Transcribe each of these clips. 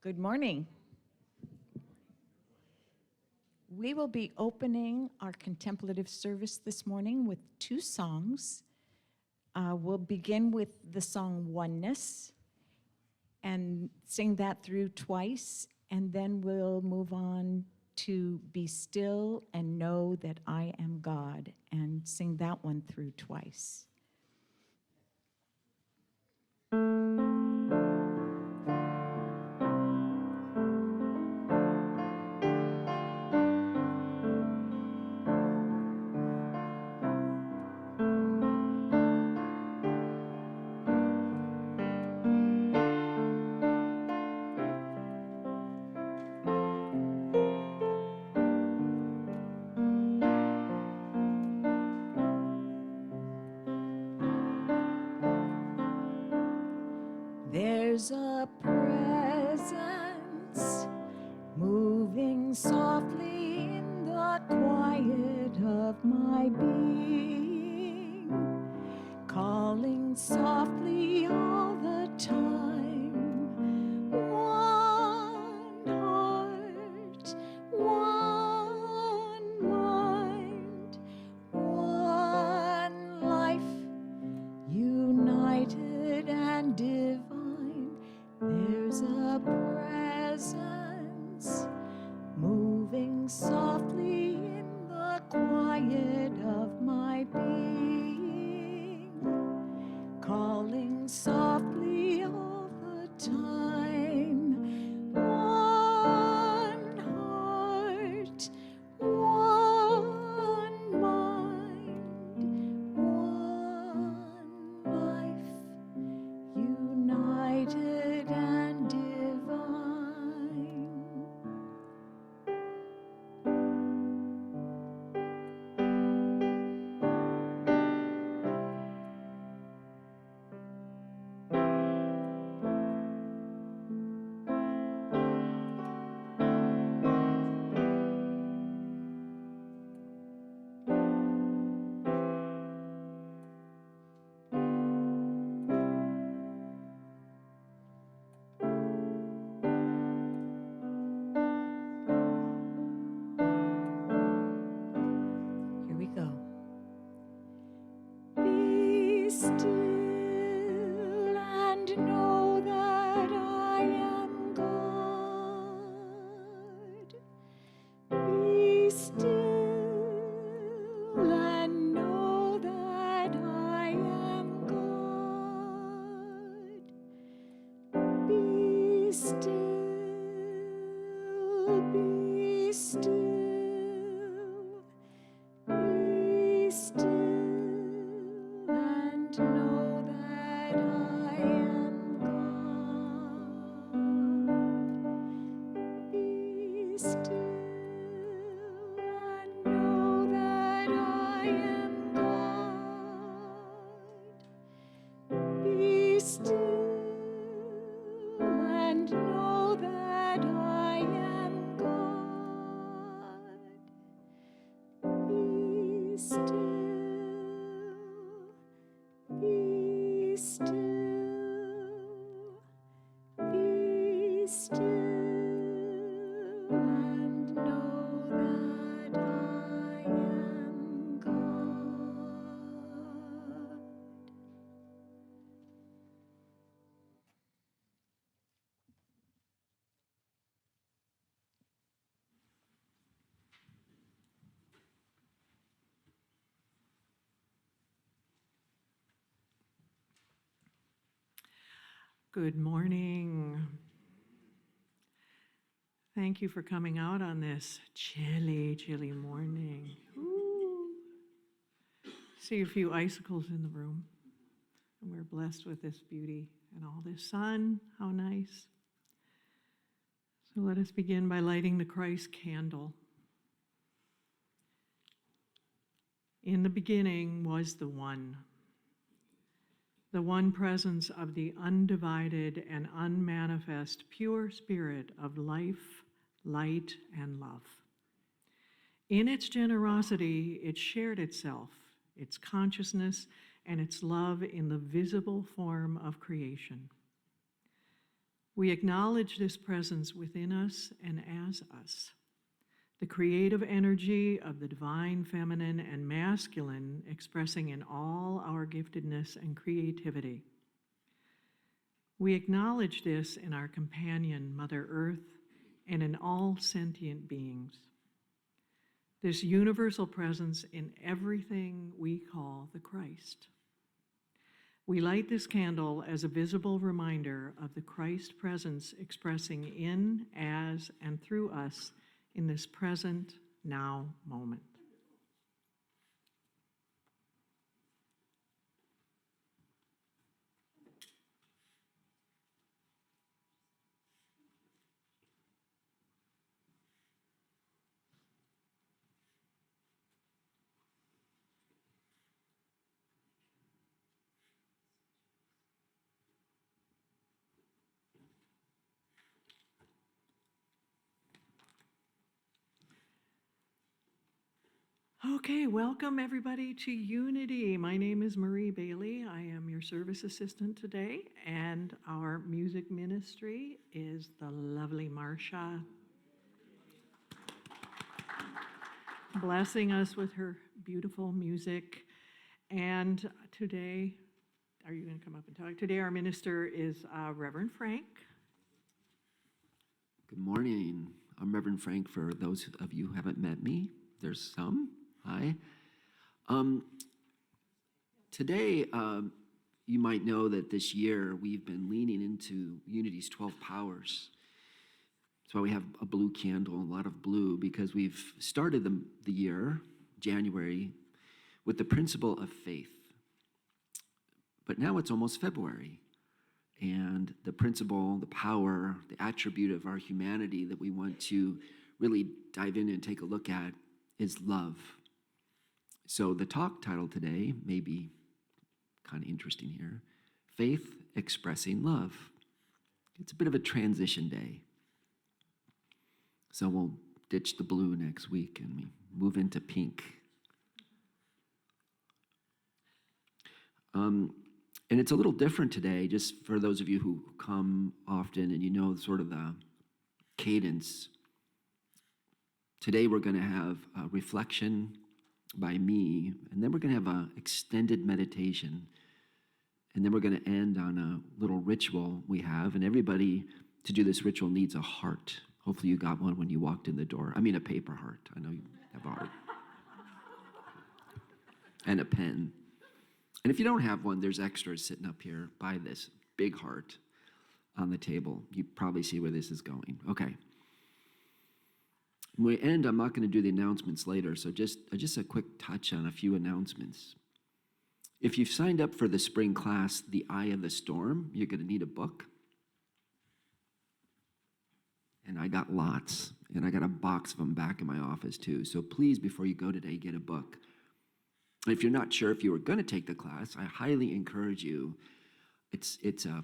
Good morning. We will be opening our contemplative service this morning with two songs. We'll begin with the song Oneness and sing that through twice, and then we'll move on to Be Still and Know That I Am God and sing that one through twice. There's a presence moving softly in the quiet of my being, calling softly all the time. One heart, one mind, one life, united and divine. There's a presence moving softly in the quiet of my being, calling softly all the time. One heart, one mind, one life, united and divine. Here we go. Be still and know that I am God. Be still and know that I am God. Be still, be still. Be still and know that I am God. Be still and know that I am God. Be still and know that I am God. Be still, be still, be still, and know that I am God. Good morning. Thank you for coming out on this chilly, chilly morning. Ooh. See a few icicles in the room, and we're blessed with this beauty and all this sun. How nice. So let us begin by lighting the Christ candle. In the beginning was the One presence of the undivided and unmanifest pure spirit of life, light, and love. In its generosity, it shared itself, its consciousness, and its love in the visible form of creation. We acknowledge this presence within us and as us, the creative energy of the divine feminine and masculine expressing in all our giftedness and creativity. We acknowledge this in our companion, Mother Earth, and in all sentient beings. This universal presence in everything we call the Christ. We light this candle as a visible reminder of the Christ presence expressing in, as, and through us in this present, now moment. Okay, welcome everybody to Unity. My name is Marie Bailey. I am your service assistant today, and our music ministry is the lovely Marcia, blessing us with her beautiful music. And today, are you going to come up and talk? Today our minister is Reverend Frank. Good morning. I'm Reverend Frank. For those of you who haven't met me, there's some. Hi. Today, you might know that this year we've been leaning into Unity's 12 powers. That's why we have a blue candle, a lot of blue, because we've started the year, January, with the principle of faith. But now it's almost February. And the principle, the power, the attribute of our humanity that we want to really dive in and take a look at is love. So the talk title today may be kind of interesting here. Faith Expressing Love. It's a bit of a transition day. So we'll ditch the blue next week and we move into pink. And it's a little different today, just for those of you who come often and you know sort of the cadence. Today we're going to have a reflection by me, and then we're going to have an extended meditation, and then we're going to end on a little ritual we have, and everybody to do this ritual needs a heart. Hopefully you got one when you walked in the door. I mean a paper heart. I know you have a heart. And a pen. And if you don't have one, there's extras sitting up here by this big heart on the table. You probably see where this is going. Okay. When we end, I'm not going to do the announcements later, so just a quick touch on a few announcements. If you've signed up for the spring class, The Eye of the Storm, you're going to need a book. And I got lots, and I got a box of them back in my office too. So please, before you go today, get a book. If you're not sure if you were going to take the class, I highly encourage you. It's a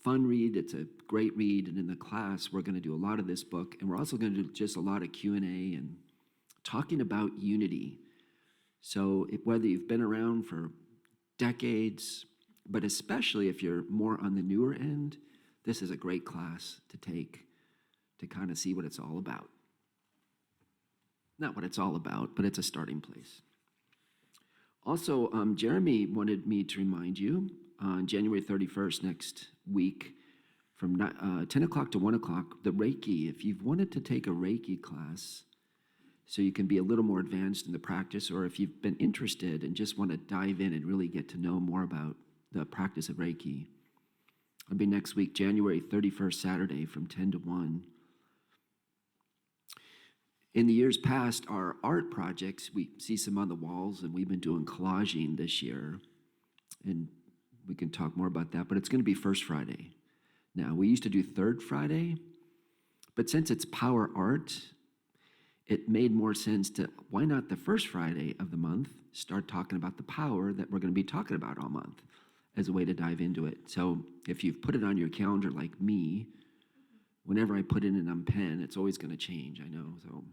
fun read, it's a great read, and in the class we're going to do a lot of this book, and we're also going to do just a lot of Q&A and talking about unity. So whether you've been around for decades, but especially if you're more on the newer end, this is a great class to take to kind of see what it's all about. Not what it's all about, but it's a starting place. Also, Jeremy wanted me to remind you on January 31st next week from 10 o'clock to 1 o'clock, the Reiki. If you've wanted to take a Reiki class so you can be a little more advanced in the practice, or if you've been interested and just want to dive in and really get to know more about the practice of Reiki, it'll be next week, January 31st, Saturday from 10 to 1. In the years past, our art projects, we see some on the walls, and we've been doing collaging this year. And we can talk more about that, but it's going to be First Friday. Now, we used to do Third Friday, but since it's power art, it made more sense to, why not the first Friday of the month, start talking about the power that we're going to be talking about all month as a way to dive into it. So if you've put it on your calendar like me, whenever I put it in on pen, it's always going to change, I know, so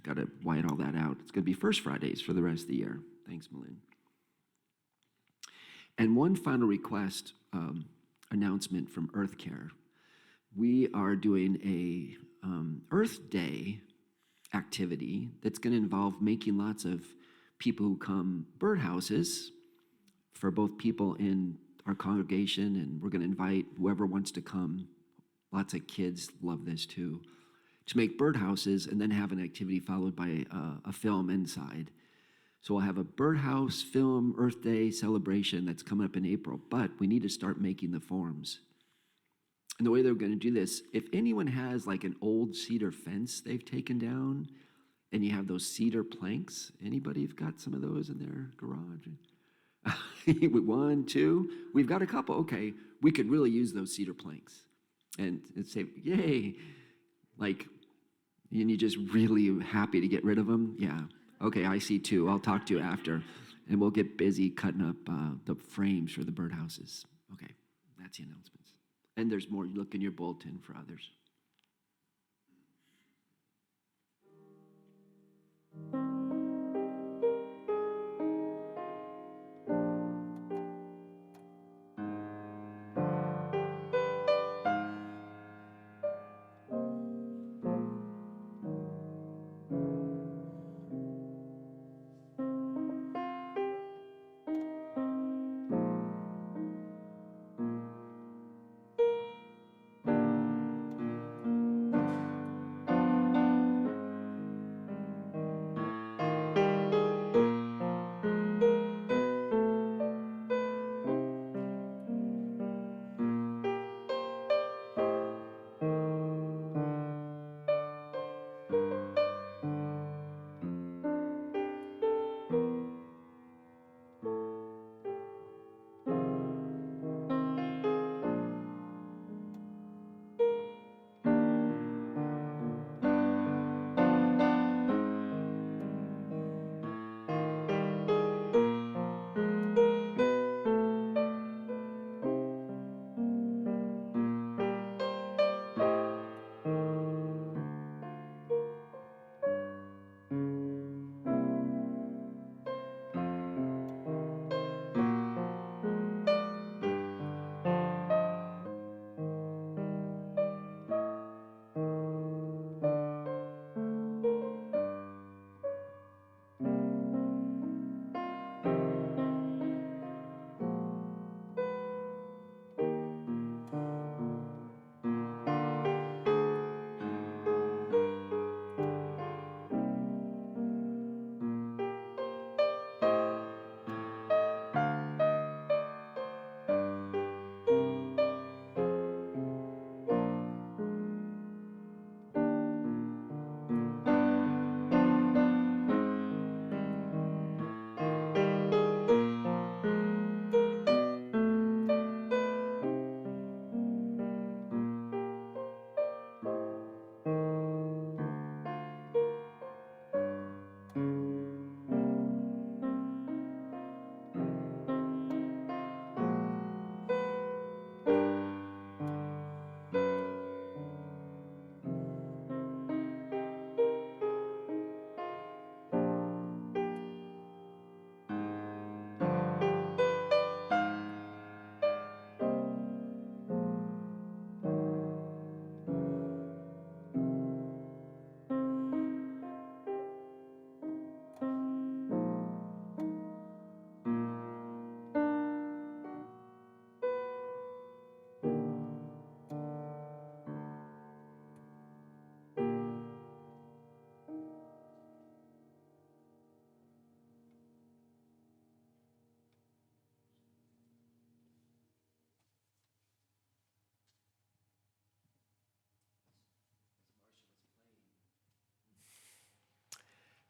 got to white all that out. It's going to be First Fridays for the rest of the year. Thanks, Malin. And one final request, announcement from Earth Care. we are doing a Earth Day activity that's going to involve making lots of people who come birdhouses for both people in our congregation, and we're going to invite whoever wants to come. Lots of kids love this too, to make birdhouses and then have an activity followed by a film inside. So we'll have a birdhouse film Earth Day celebration that's coming up in April, but we need to start making the forms. And the way they're going to do this, if anyone has like an old cedar fence they've taken down, and you have those cedar planks, anybody have got some of those in their garage? 1, 2, we've got a couple. Okay, we could really use those cedar planks. And say, yay, like, and you're just really happy to get rid of them? Yeah, okay, I see 2. I'll talk to you after, and we'll get busy cutting up the frames for the birdhouses. Okay, that's the announcements. And there's more. Look in your bulletin for others.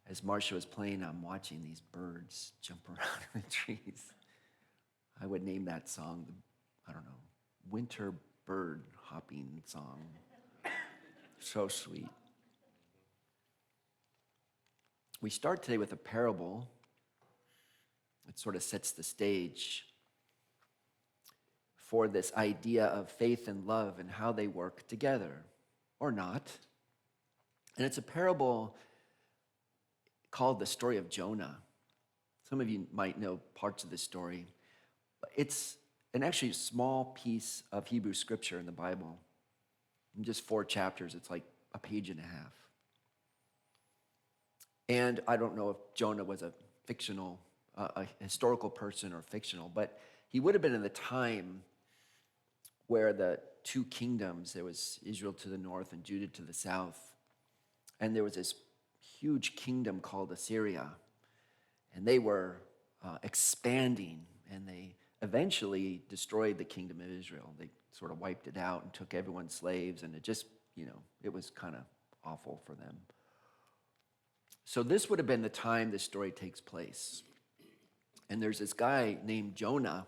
As Marcia was playing, I'm watching these birds jump around in the trees. I would name that song, I don't know, winter bird hopping song. So sweet. We start today with a parable. It sort of sets the stage for this idea of faith and love and how they work together, or not. And it's a parable called the story of Jonah. Some of you might know parts of this story. It's an actually small piece of Hebrew scripture in the Bible. In just 4 chapters, it's like a page and a half. And I don't know if Jonah was a historical person or fictional, but he would have been in the time where the 2 kingdoms, there was Israel to the north and Judah to the south. And there was this huge kingdom called Assyria. And they were expanding, and they eventually destroyed the kingdom of Israel. They sort of wiped it out and took everyone's slaves, and it just, it was kind of awful for them. So this would have been the time this story takes place. And there's this guy named Jonah,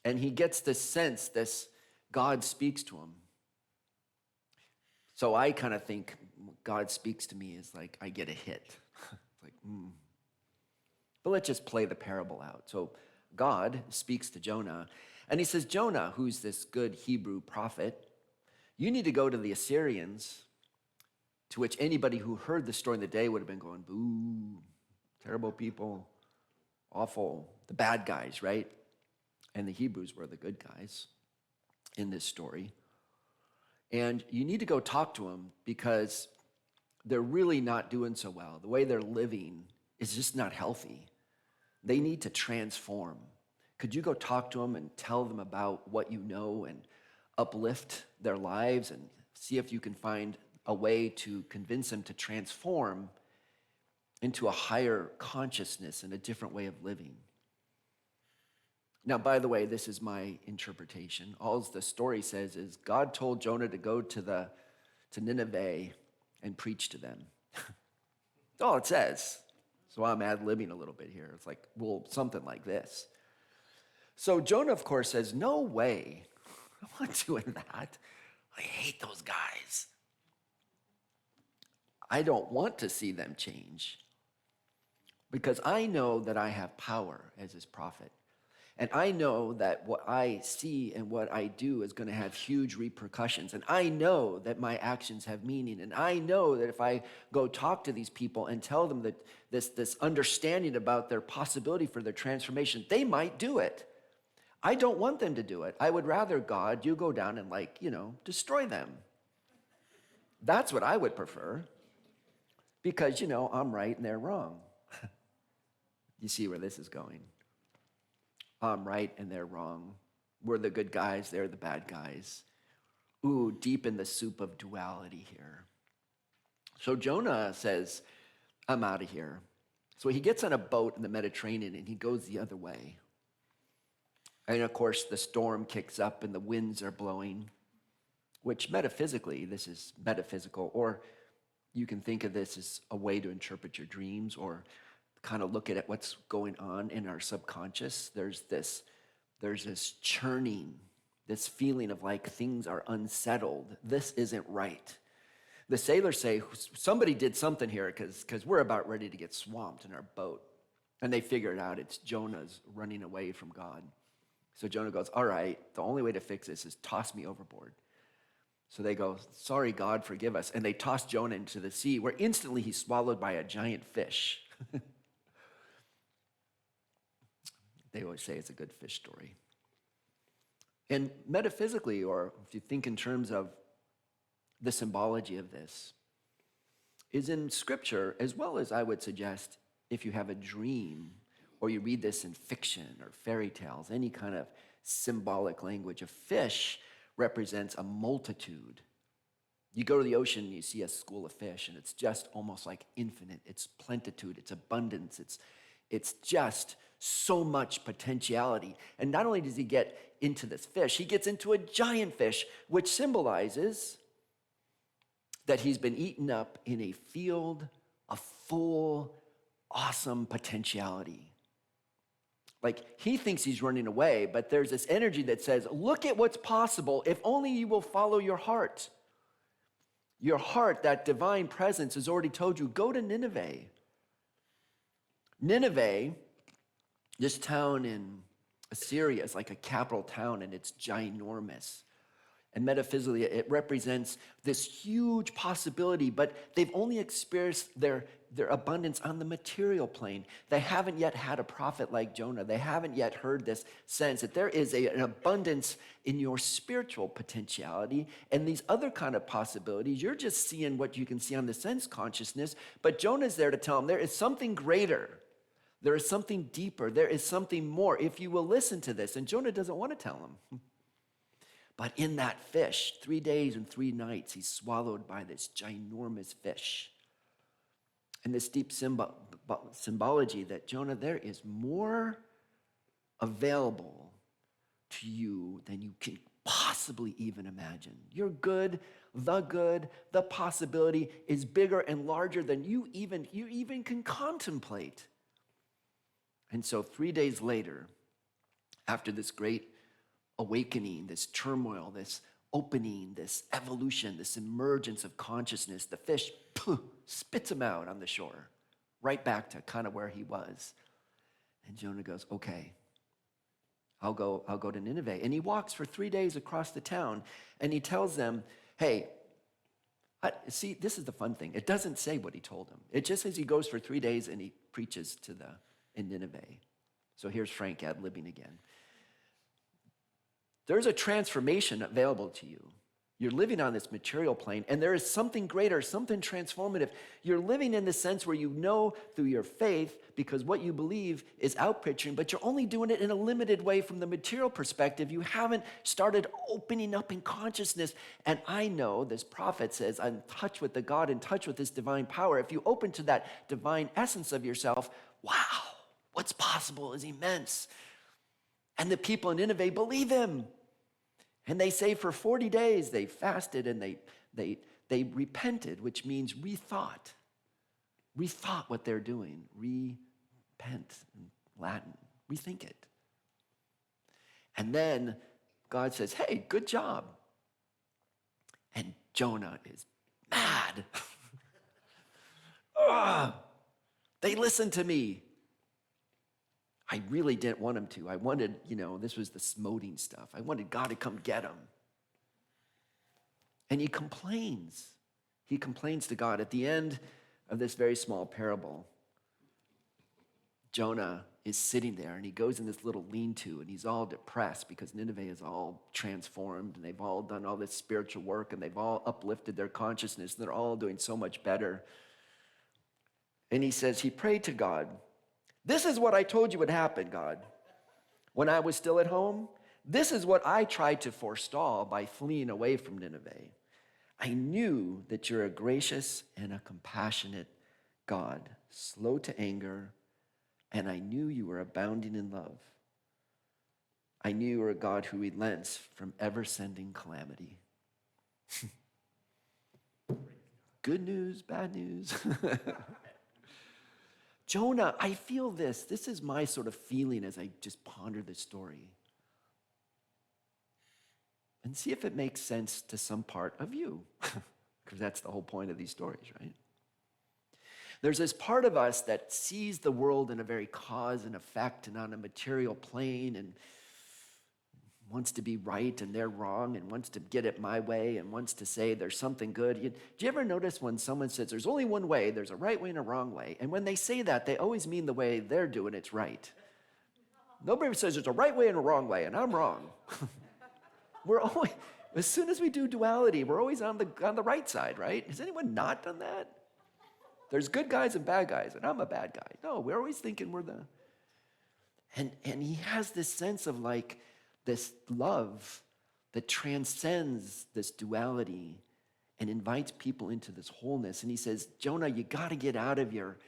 and he gets this sense, God speaks to him. So I kind of think God speaks to me is like I get a hit. It's like, But let's just play the parable out. So God speaks to Jonah, and he says, Jonah, who's this good Hebrew prophet, you need to go to the Assyrians, to which anybody who heard the story in the day would have been going, boo, terrible people, awful, the bad guys, right? And the Hebrews were the good guys in this story. And you need to go talk to them because they're really not doing so well. The way they're living is just not healthy. They need to transform. Could you go talk to them and tell them about what you know and uplift their lives and see if you can find a way to convince them to transform into a higher consciousness and a different way of living? Now, by the way, this is my interpretation. All the story says is God told Jonah to go to Nineveh and preach to them. That's all it says. So I'm ad-libbing a little bit here. It's like, well, something like this. So Jonah, of course, says, no way. I'm not doing that. I hate those guys. I don't want to see them change because I know that I have power as his prophet. And I know that what I see and what I do is going to have huge repercussions. And I know that my actions have meaning. And I know that if I go talk to these people and tell them that this understanding about their possibility for their transformation, they might do it. I don't want them to do it. I would rather, God, you go down and destroy them. That's what I would prefer. Because, I'm right and they're wrong. You see where this is going. I'm right and they're wrong. We're the good guys, they're the bad guys. Ooh, deep in the soup of duality here. So Jonah says, I'm out of here. So he gets on a boat in the Mediterranean and he goes the other way. And of course, the storm kicks up and the winds are blowing, which metaphysically, this is metaphysical, or you can think of this as a way to interpret your dreams or kind of look at what's going on in our subconscious. There's this churning, this feeling of like things are unsettled. This isn't right. The sailors say, somebody did something here because we're about ready to get swamped in our boat. And they figure it out. It's Jonah's running away from God. So Jonah goes, all right, the only way to fix this is toss me overboard. So they go, sorry, God, forgive us. And they toss Jonah into the sea, where instantly he's swallowed by a giant fish. They always say it's a good fish story. And metaphysically, or if you think in terms of the symbology of this, is in Scripture, as well as I would suggest if you have a dream, or you read this in fiction or fairy tales, any kind of symbolic language. A fish represents a multitude. You go to the ocean and you see a school of fish, and it's just almost like infinite. It's plenitude, it's abundance, it's just so much potentiality. And not only does he get into this fish, he gets into a giant fish, which symbolizes that he's been eaten up in a field of full, awesome potentiality. Like, he thinks he's running away, but there's this energy that says, look at what's possible if only you will follow your heart. Your heart, that divine presence, has already told you, go to Nineveh. Nineveh, this town in Assyria, is like a capital town, and it's ginormous. And metaphysically, it represents this huge possibility, but they've only experienced their abundance on the material plane. They haven't yet had a prophet like Jonah. They haven't yet heard this sense that there is an abundance in your spiritual potentiality and these other kind of possibilities. You're just seeing what you can see on the sense consciousness, but Jonah's there to tell them there is something greater. There is something deeper. There is something more if you will listen to this. And Jonah doesn't want to tell them. But in that fish, 3 days and 3 nights, he's swallowed by this ginormous fish. And this deep symbology that, Jonah, there is more available to you than you can possibly even imagine. You're good, the possibility is bigger and larger than you even can contemplate. And so 3 days later, after this great awakening, this turmoil, this opening, this evolution, this emergence of consciousness, the fish spits him out on the shore, right back to kind of where he was. And Jonah goes, okay, I'll go to Nineveh. And he walks for 3 days across the town, and he tells them, hey, see, this is the fun thing. It doesn't say what he told them. It just says he goes for 3 days and he preaches in Nineveh. So here's Frank ad-libbing again. There's a transformation available to you. You're living on this material plane, and there is something greater, something transformative. You're living in the sense where you know through your faith, because what you believe is outpicturing, but you're only doing it in a limited way from the material perspective. You haven't started opening up in consciousness. And I know, this prophet says, I'm in touch with the God, in touch with this divine power. If you open to that divine essence of yourself, wow, what's possible is immense. And the people in Nineveh believe him. And they say for 40 days they fasted and they repented, which means rethought. Rethought what they're doing. Repent in Latin. Rethink it. And then God says, hey, good job. And Jonah is mad. They listened to me. I really didn't want him to. I wanted, this was the smoting stuff. I wanted God to come get him. And he complains. He complains to God. At the end of this very small parable, Jonah is sitting there and he goes in this little lean-to and he's all depressed because Nineveh is all transformed and they've all done all this spiritual work and they've all uplifted their consciousness. They're all doing so much better. And he says, he prayed to God. This is what I told you would happen, God. When I was still at home, this is what I tried to forestall by fleeing away from Nineveh. I knew that you're a gracious and a compassionate God, slow to anger, and I knew you were abounding in love. I knew you were a God who relents from ever sending calamity. Good news, bad news. Jonah, I feel this. This is my sort of feeling as I just ponder this story. And see if it makes sense to some part of you. Because that's the whole point of these stories, right? There's this part of us that sees the world in a very cause and effect and on a material plane and wants to be right and they're wrong and wants to get it my way and wants to say there's something good. Do you ever notice when someone says there's only one way, there's a right way and a wrong way? And when they say that, they always mean the way they're doing it's right. Nobody says there's a right way and a wrong way, and I'm wrong. We're always, as soon as we do duality, we're always on the right side, right? Has anyone not done that? There's good guys and bad guys, and I'm a bad guy. No, we're always thinking we're the... And he has this sense of like, this love that transcends this duality and invites people into this wholeness. And he says, Jonah, you got to get out of your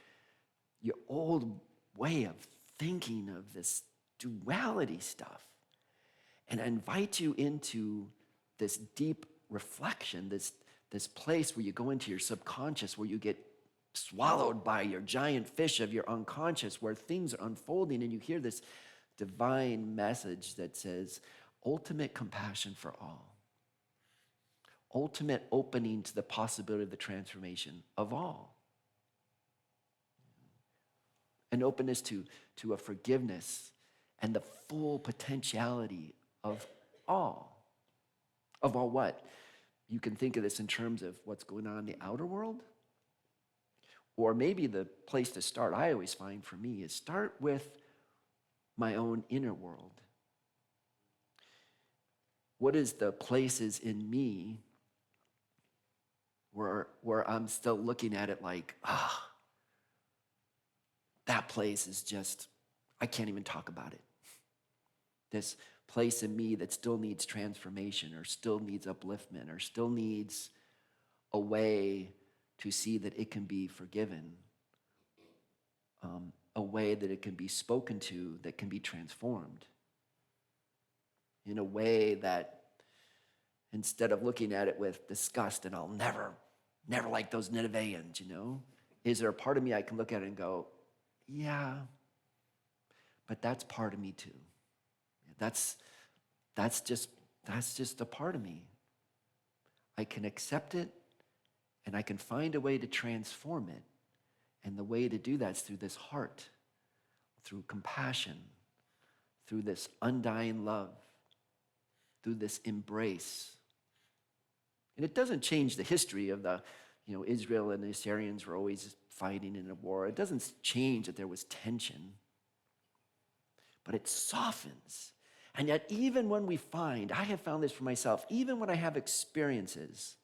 old way of thinking of this duality stuff. And I invite you into this deep reflection, this place where you go into your subconscious, where you get swallowed by your giant fish of your unconscious, where things are unfolding and you hear this divine message that says ultimate compassion for all, ultimate opening to the possibility of the transformation of all, an openness to a forgiveness and the full potentiality of all, Of all what? You can think of this in terms of what's going on in the outer world. Or maybe the place to start, I always find for me, is start with my own inner world. What is the places in me where I'm still looking at it like, that place is just, I can't even talk about it. This place in me that still needs transformation, or still needs upliftment, or still needs a way to see that it can be forgiven, a way that it can be spoken to, that can be transformed, in a way that instead of looking at it with disgust and I'll never like those Ninevians, is there a part of me I can look at it and go, yeah, but that's part of me too. That's just a part of me. I can accept it, and I can find a way to transform it. And the way to do that is through this heart, through compassion, through this undying love, through this embrace. And it doesn't change the history of Israel and the Assyrians were always fighting in a war. It doesn't change that there was tension, but it softens. And yet, even when I have found this for myself, even when I have experiences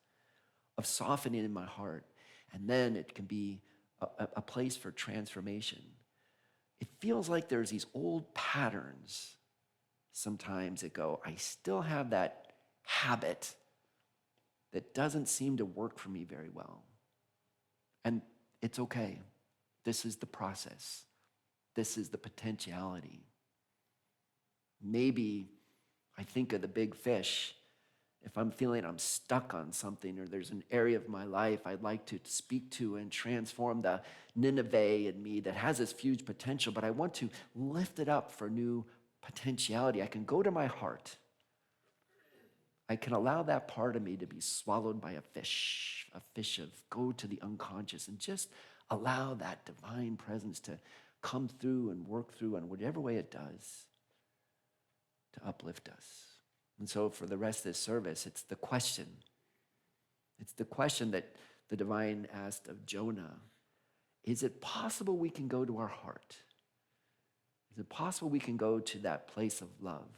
of softening in my heart, and then it can be a place for transformation, it feels like there's these old patterns sometimes that go, I still have that habit that doesn't seem to work for me very well. And it's okay. This is the process. This is the potentiality. Maybe I think of the big fish. If I'm feeling I'm stuck on something, or there's an area of my life I'd like to speak to and transform the Nineveh in me that has this huge potential, but I want to lift it up for new potentiality, I can go to my heart. I can allow that part of me to be swallowed by a fish go to the unconscious, and just allow that divine presence to come through and work through in whatever way it does to uplift us. And so for the rest of this service, it's the question. It's the question that the divine asked of Jonah. Is it possible we can go to our heart? Is it possible we can go to that place of love?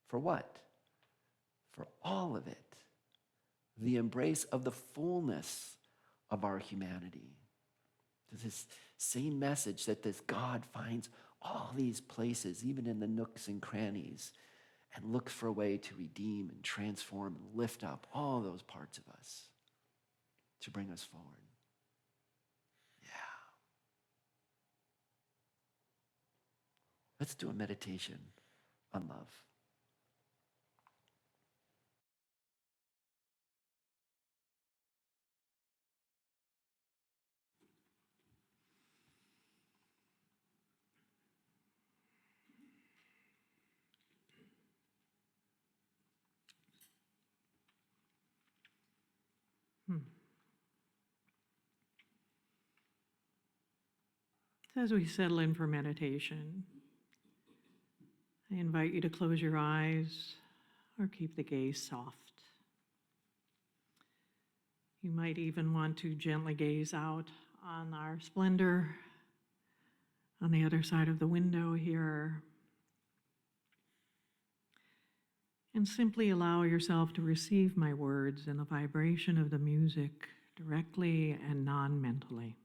For what? For all of it. The embrace of the fullness of our humanity. This same message that this God finds all these places, even in the nooks and crannies, and looks for a way to redeem and transform and lift up all those parts of us to bring us forward. Yeah. Let's do a meditation on love. As we settle in for meditation, I invite you to close your eyes or keep the gaze soft. You might even want to gently gaze out on our splendor on the other side of the window here, and simply allow yourself to receive my words and the vibration of the music directly and non-mentally.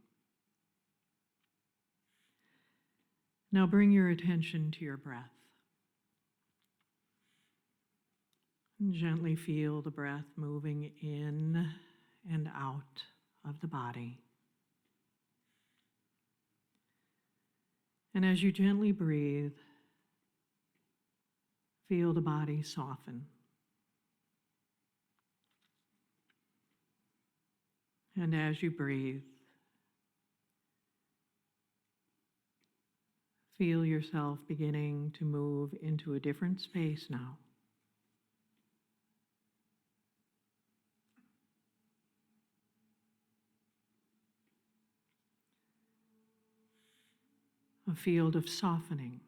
Now bring your attention to your breath. And gently feel the breath moving in and out of the body. And as you gently breathe, feel the body soften. And as you breathe, feel yourself beginning to move into a different space now. A field of softening,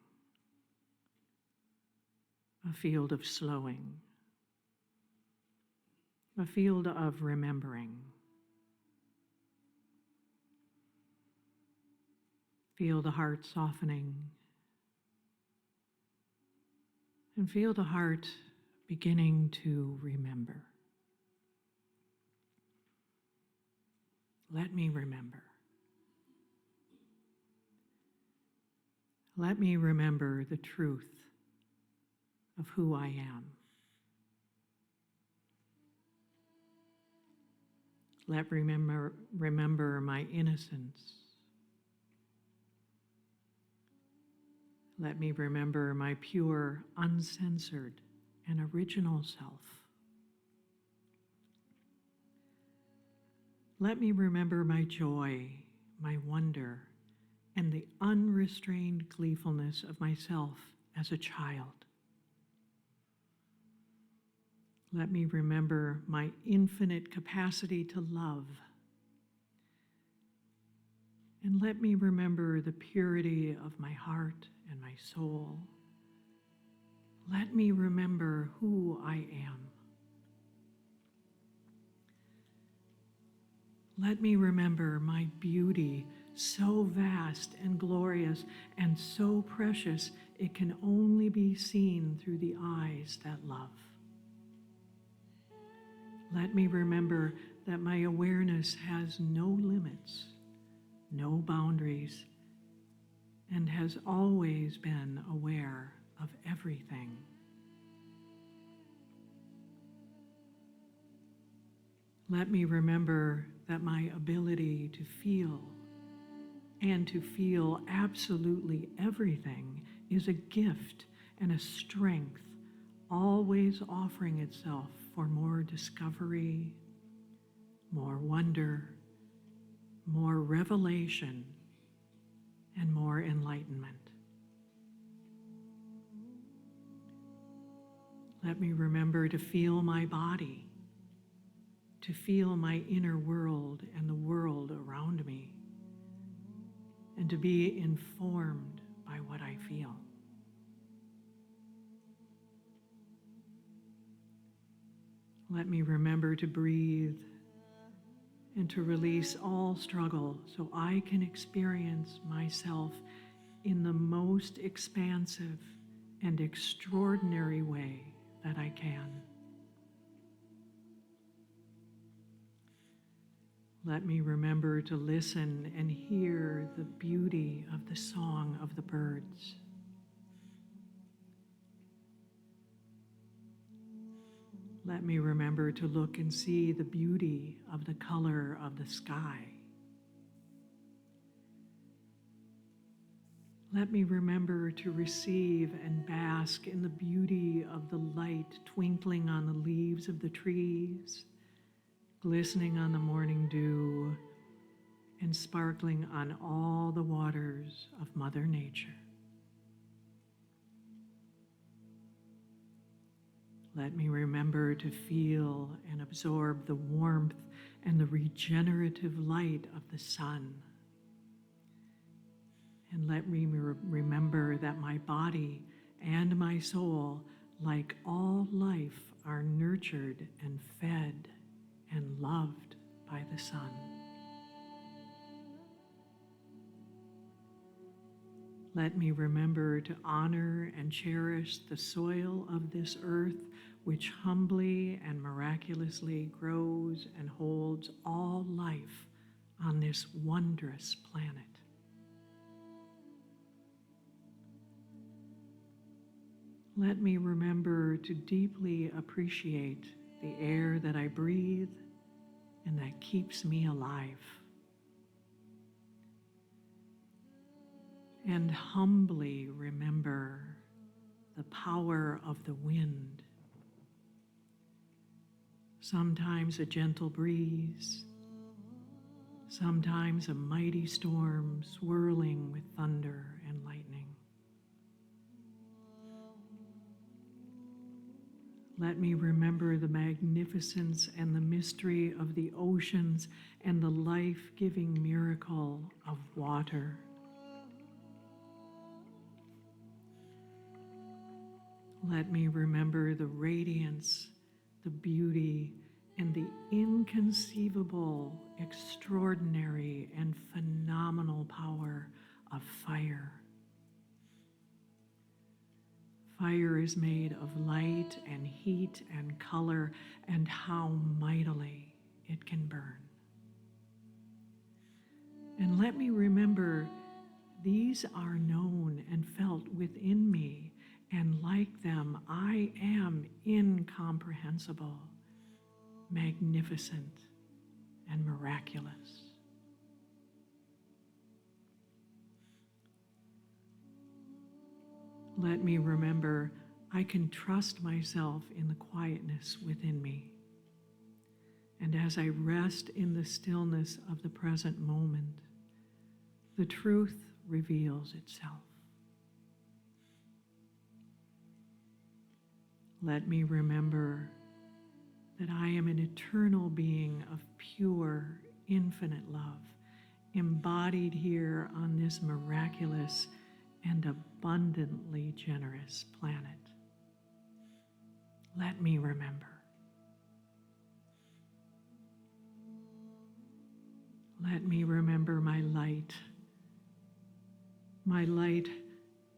a field of slowing, a field of remembering. Feel the heart softening, and feel the heart beginning to remember. Let me remember. Let me remember the truth of who I am. Let remember my innocence. Let me remember my pure, uncensored, and original self. Let me remember my joy, my wonder, and the unrestrained gleefulness of myself as a child. Let me remember my infinite capacity to love. And let me remember the purity of my heart and my soul. Let me remember who I am. Let me remember my beauty, so vast and glorious and so precious it can only be seen through the eyes that love. Let me remember that my awareness has no limits, no boundaries, and has always been aware of everything. Let me remember that my ability to feel and to feel absolutely everything is a gift and a strength, always offering itself for more discovery, more wonder, more revelation, and more enlightenment. Let me remember to feel my body, to feel my inner world and the world around me, and to be informed by what I feel. Let me remember to breathe and to release all struggle so I can experience myself in the most expansive and extraordinary way that I can. Let me remember to listen and hear the beauty of the song of the birds. Let me remember to look and see the beauty of the color of the sky. Let me remember to receive and bask in the beauty of the light twinkling on the leaves of the trees, glistening on the morning dew, and sparkling on all the waters of Mother Nature. Let me remember to feel and absorb the warmth and the regenerative light of the sun. And let me remember that my body and my soul, like all life, are nurtured and fed and loved by the sun. Let me remember to honor and cherish the soil of this earth, which humbly and miraculously grows and holds all life on this wondrous planet. Let me remember to deeply appreciate the air that I breathe and that keeps me alive. And humbly remember the power of the wind. Sometimes a gentle breeze, sometimes a mighty storm swirling with thunder and lightning. Let me remember the magnificence and the mystery of the oceans and the life-giving miracle of water. Let me remember the radiance, the beauty, and the inconceivable, extraordinary, and phenomenal power of fire. Fire is made of light and heat and color, and how mightily it can burn. And let me remember, these are known and felt within me, and like them, I am incomprehensible, magnificent, and miraculous. Let me remember, I can trust myself in the quietness within me. And as I rest in the stillness of the present moment, the truth reveals itself. Let me remember that I am an eternal being of pure, infinite love, embodied here on this miraculous and abundantly generous planet. Let me remember. Let me remember my light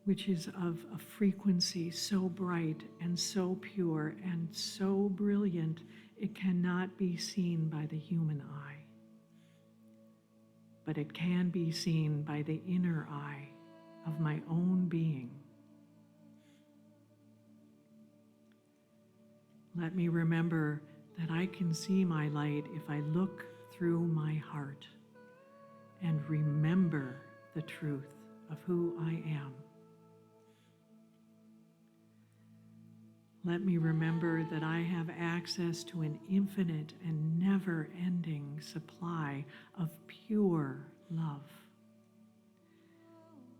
which is of a frequency so bright and so pure and so brilliant it cannot be seen by the human eye, but it can be seen by the inner eye of my own being. Let me remember that I can see my light if I look through my heart and remember the truth of who I am. Let me remember that I have access to an infinite and never-ending supply of pure love.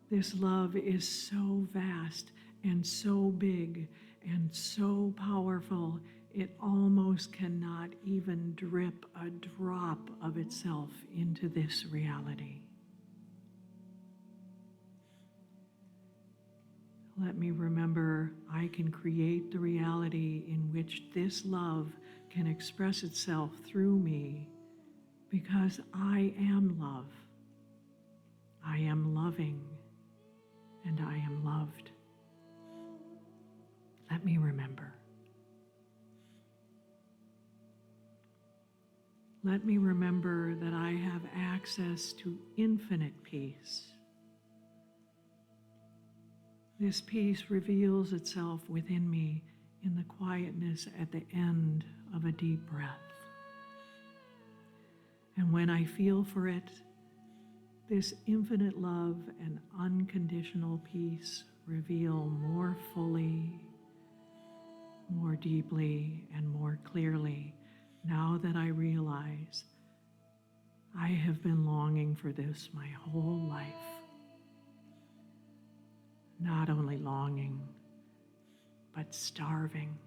This love is so vast and so big and so powerful, it almost cannot even drip a drop of itself into this reality. Let me remember I can create the reality in which this love can express itself through me because I am love. I am loving and I am loved. Let me remember. Let me remember that I have access to infinite peace. This peace reveals itself within me in the quietness at the end of a deep breath. And when I feel for it, this infinite love and unconditional peace reveal more fully, more deeply, and more clearly now that I realize I have been longing for this my whole life. Not only longing, but starving.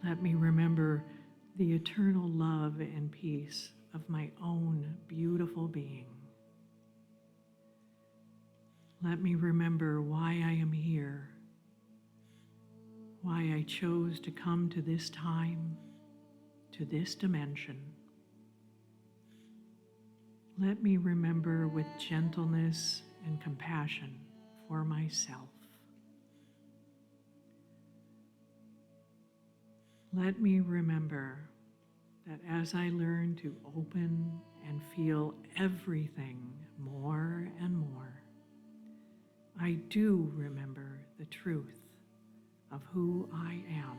Let me remember the eternal love and peace of my own beautiful being. Let me remember why I am here, why I chose to come to this time, to this dimension. Let me remember with gentleness and compassion for myself. Let me remember that as I learn to open and feel everything more and more, I do remember the truth of who I am.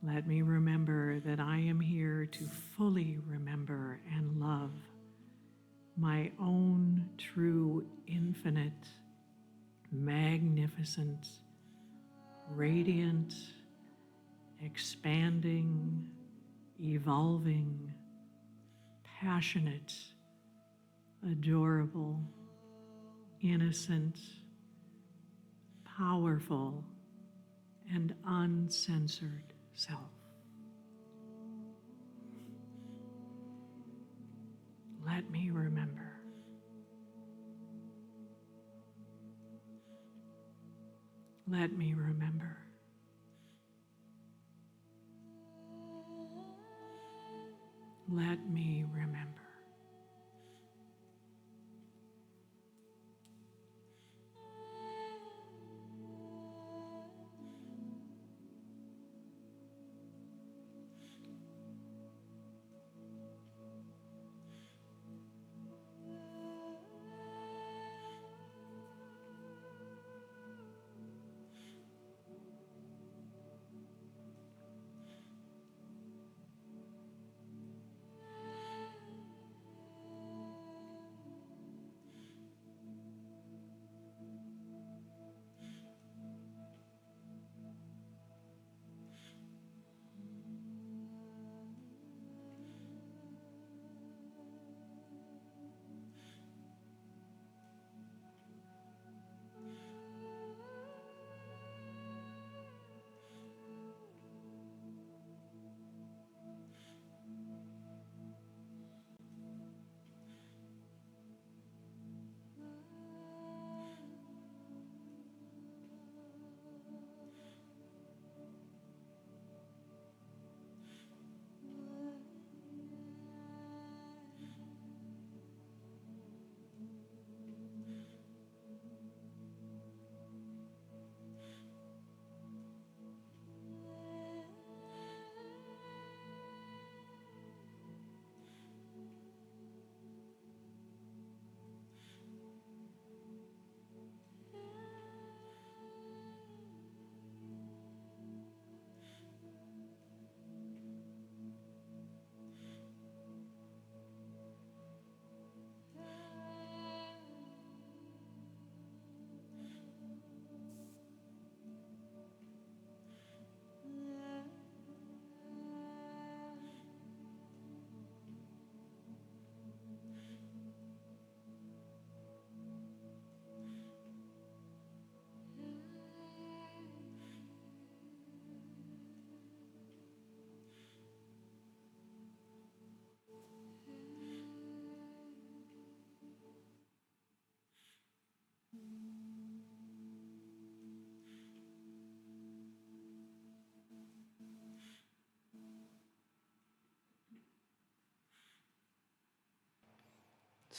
Let me remember that I am here to fully remember and love my own true, infinite, magnificent, radiant, expanding, evolving, passionate, adorable, innocent, powerful, and uncensored self. Let me remember. Let me remember. Let me remember.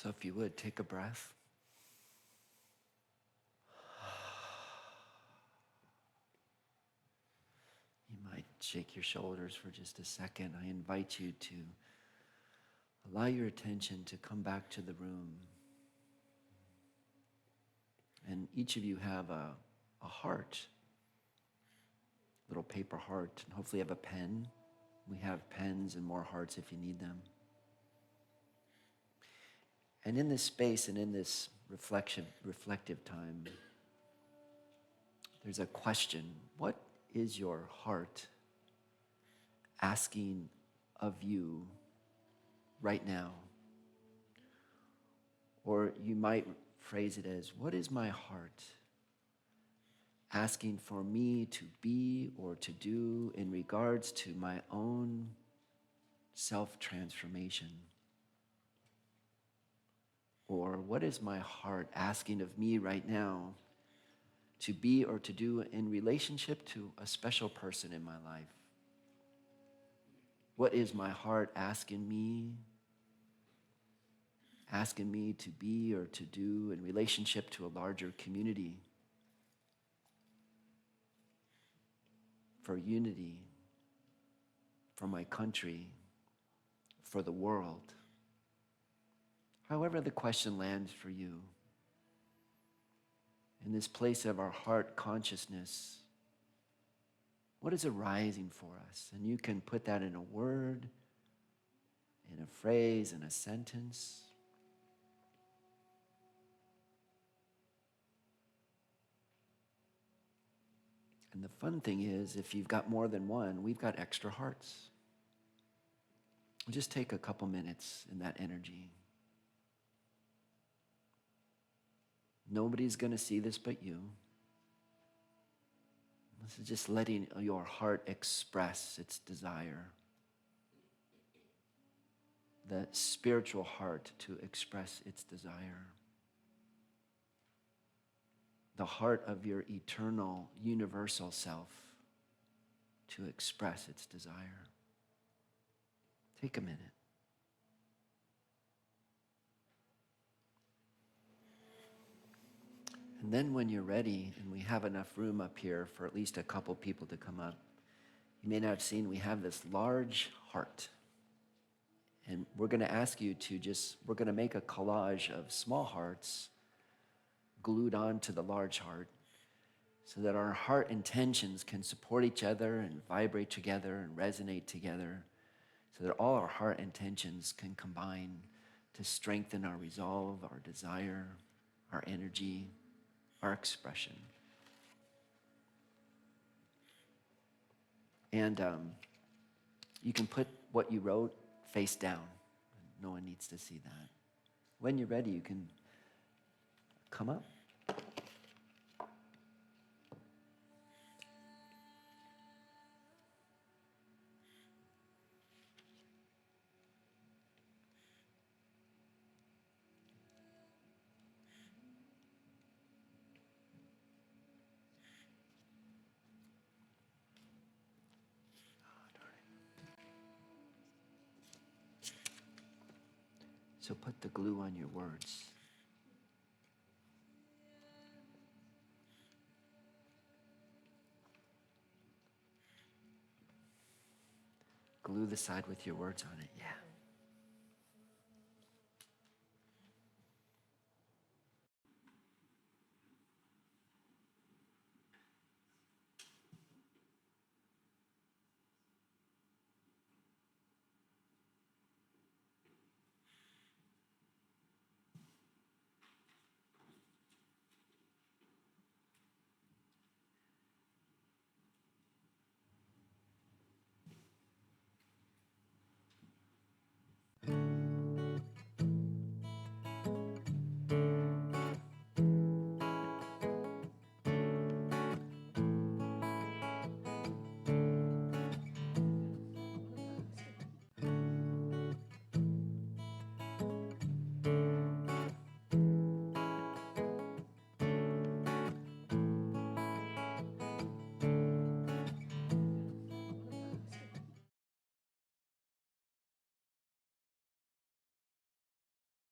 So if you would, take a breath. You might shake your shoulders for just a second. I invite you to allow your attention to come back to the room. And each of you have a heart, little paper heart, and hopefully you have a pen. We have pens and more hearts if you need them. And in this space and in this reflective time, there's a question. What is your heart asking of you right now? Or you might phrase it as, what is my heart asking for me to be or to do in regards to my own self-transformation? Or what is my heart asking of me right now to be or to do in relationship to a special person in my life? What is my heart asking me to be or to do in relationship to a larger community? For unity, for my country, for the world. However the question lands for you, in this place of our heart consciousness, what is arising for us? And you can put that in a word, in a phrase, in a sentence. And the fun thing is, if you've got more than one, we've got extra hearts. Just take a couple minutes in that energy. Nobody's going to see this but you. This is just letting your heart express its desire. The spiritual heart to express its desire. the heart of your eternal, universal self to express its desire. Take a minute. And then when you're ready, and we have enough room up here for at least a couple people to come up, you may not have seen we have this large heart. And we're going to ask you to we're going to make a collage of small hearts glued onto the large heart so that our heart intentions can support each other and vibrate together and resonate together, so that all our heart intentions can combine to strengthen our resolve, our desire, our energy, our expression. And you can put what you wrote face down. No one needs to see that. When you're ready, you can come up. So put the glue on your words. Glue the side with your words on it, yeah.